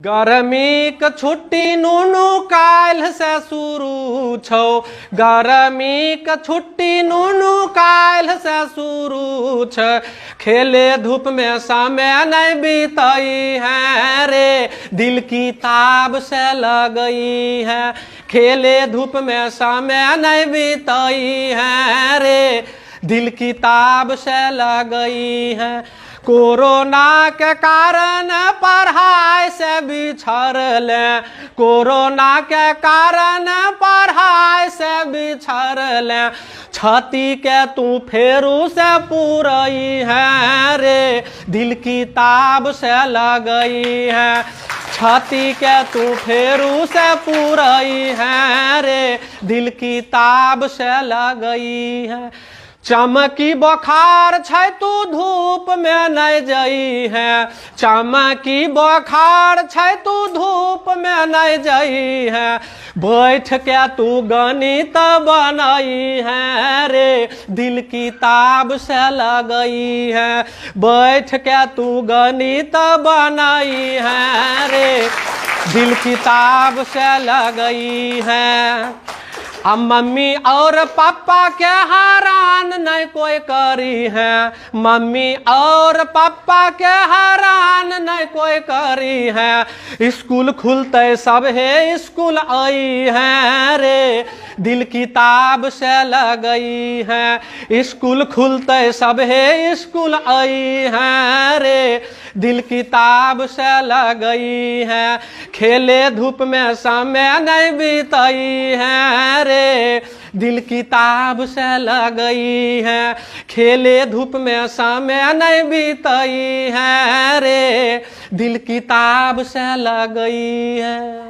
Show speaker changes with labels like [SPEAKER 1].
[SPEAKER 1] गर्मी के छुट्टी नुनू काल्ह से शुरू छौ। गर्मी के छुट्टी नुनू काल्ह से शुरू छ। खेले धूप में समय नहीं बीतई है रे, दिल की ताब से लगई है। खेले धूप में समय नहीं बीतई है रे, दिल की ताब से लगई है। कोरोना के कारण पढ़ाई से बिछड़ ले, कोरोना के कारण पढ़ाई से बिछड़ ले। छाती के तू फेरू से पूरई है रे, दिल की ताब से लगई है। छाती के तू फेरू से पूरई है रे, दिल की ताब से लगई है। चमकी बुखार छै तू धूप में नहीं जई है। चमकी बुखार छै तू धूप में नहीं जई है। बैठ के तू गणित बनई है रे, दिल की ताब से लगई है। बैठ के तू गणित बनई है रे, दिल की ताब से लगई है। अब मम्मी और पापा के हैरान नहीं कोई करी है। मम्मी और पापा के हैरान नहीं कोई करी है। स्कूल खुलते सब है स्कूल आई है रे, दिल की ताब से लगई है। स्कूल खुलते सब है स्कूल आई है रे, दिल की ताब से लगई है। खेले धूप में समय नहीं बीतई है रे, दिल की ताब से लगई है। खेले धूप में समय नहीं बीतई है रे, दिल की ताब से लगई है।